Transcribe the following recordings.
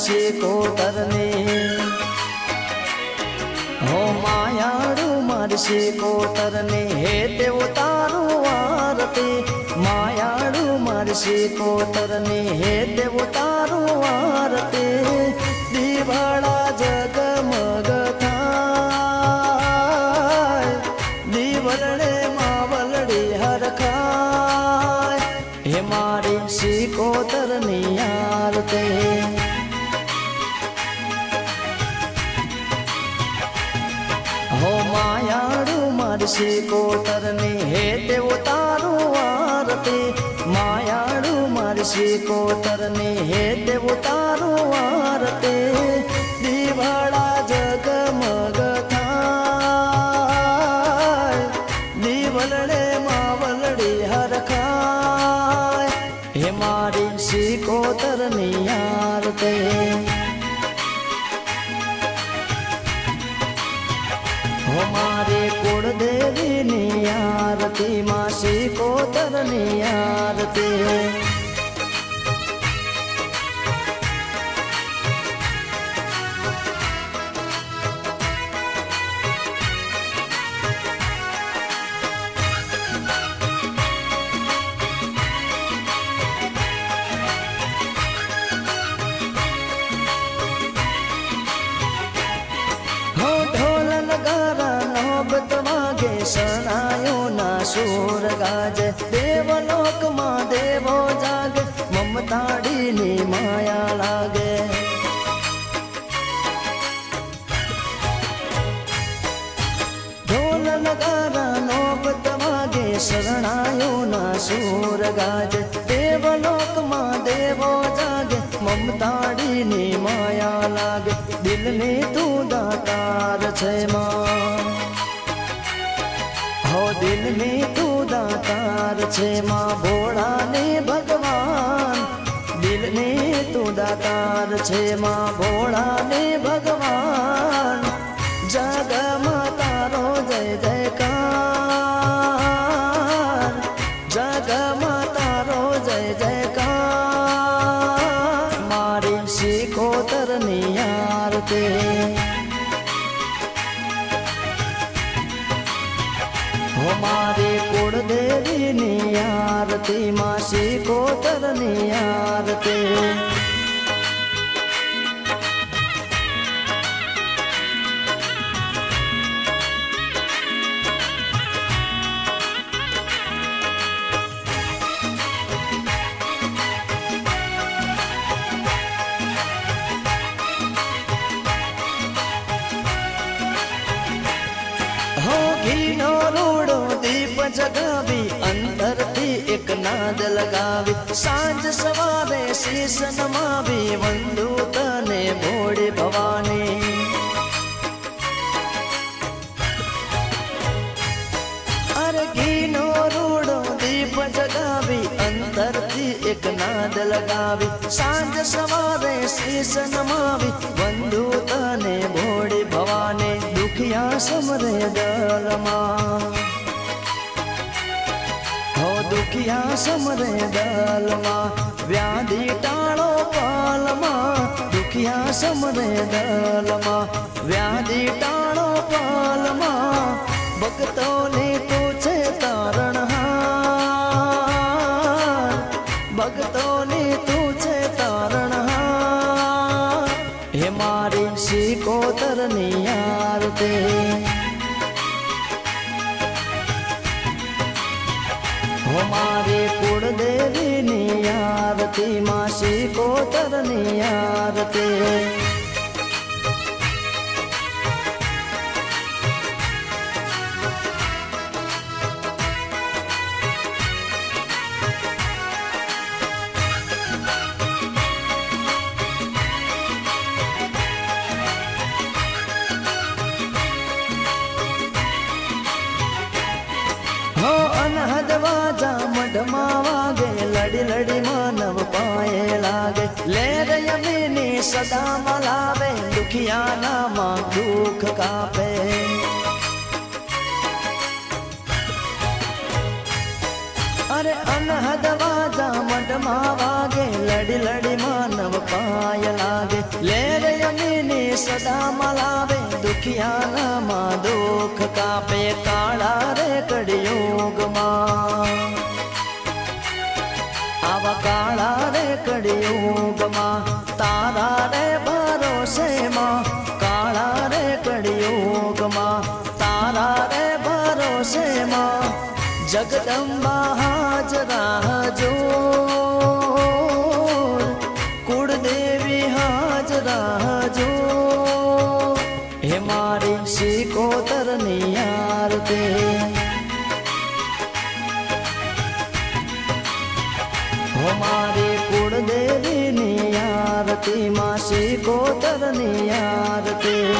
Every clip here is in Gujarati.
શિકોતરને હો માયાળુ મારી શિકોતરને હે દેવ તારું આરતી માયાળુ મારી શિકોતરને હે દેવ તારું આરતી દિવાળા જગમગ થાય દિવરણે માવલડી હરખાય હે મારી શિકોતરની આરતી હો માયાળુ મારી શિકોતરને હે દેવ તારું આરતી માયાળુ મારી શિકોતરને હે દેવ તારું આરતી દિવાળા જગમગ થાય દિવલડે માવલડી હરખાય હે મારી શિકોતરની આરતી हमारे कुलदेवी नी आरती मां शिकोतर नी आरती शरणायो ना सूर गाजे देवलोक मां देवो जागे ममताड़ी नी माया लागे ढोल नगारा नौबत वागे शरणायो ना सूर गाजे देवलोक मां देवो जागे ममताड़ी नी माया लागे दिल ने तू दातार छे मां हो दिल में तू दातार छे मां भोळा ने भगवान दिल में तू दातार छे मां भोळा ने भगवान जग मां तारो जय जयकार जग मां तारो जय जयकार मारी शिकोतरनी आरती हमारे कुलदेवी नी आरती मां शिकोतरनी आरती हो घीनो रूड़ो दीप जगावी अंदर थी एक नाद लगावी सांझ सवारे शीश नमावी वंदू तने भोड़ी भवानी अरे घीनो रूड़ो दीप जगावी अंदर थी एक नाद लगावी सांझ सवारे शीश नमावी वंदू तने भोड़ी भवानी दुखिया समरे दलमा हो दुखिया समरे दलमा व्याधि टाळो पालमा दुखिया समरे दलमा व्याधि टाळो पालमा भक्तोनी तू छे तारणहार भक्तोनी तू छे तारणहार हे मारी शिकोतरनी आरती हमारे कुलदेवी नी आरती मां शिकोतरनी आरती अनहद वाजा मढमा वागे लड़ी लड़ी मानव पाए लागे लेर यमीनी सदा मलावे दुखिया नामा दुख कापे अरे अनहद वाजा मढमा वागे लड़ी लड़ी मानव પાય લાગે લેર યમીની સદા મલાવે દુખિયાનામાં દુઃખ કાપે કાળા રે કળિયુગમાં આવા કાળા રે કળિયુગમાં તારા રે ભરોસેમાં કાળા રે કળિયુગમાં તારા રે ભરોસેમાં જગદંબા હાજરા જો કુળદેવી હાજરા જો હે મારી શિકોતરની આરતી હો મારી કુળદેવીની આરતી માં શિકોતરની આરતી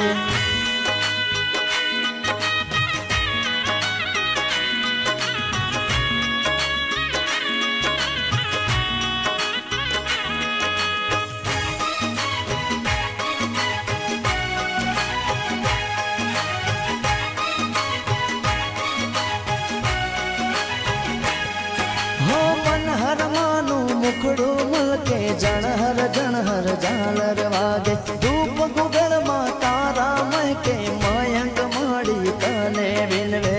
મુખડું મલકે જણહર જણહર ઝાલર વાગે ધૂપ ગુગળમાં તારા મહેકે મયંક મળી તને વિનવે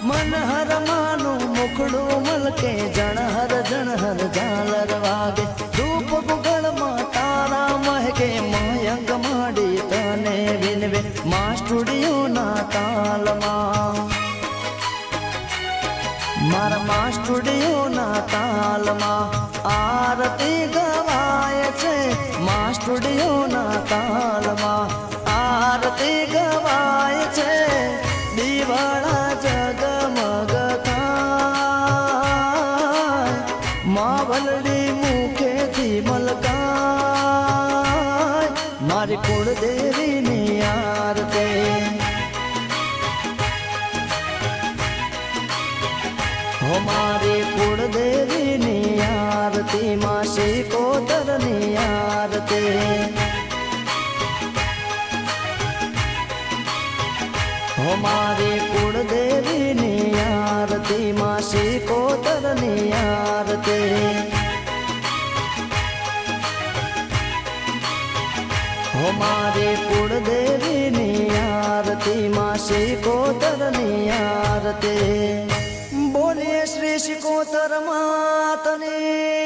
મનહર માનું મુખડું મલકે જણહર જણહર ઝાલર વાગે ધૂપ ગુગળમાં તારા મહેકે મયંક મળી તને વિનવે માં સ્ટુડિયોના તાલમાં મારા માં સ્ટુડિયોના તાલમાં આરતી ગવાય છે માં સ્ટુડિયોના તાલમાં આરતી ગવાય છે દીવાળા જગમગ થાય માવલડી મુખેથી મલકાય મારી કુળદેવીની આરતી હો મારી કુળદેવીની આરતી માં શિકોતરની આરતી હો મારી કુળદેવીની આરતી માં શિકોતરની આરતી હો મારી કુળદેવીની આરતી માં શિકોતરની આરતી બોલીએ શ્રી શિકોતર માતની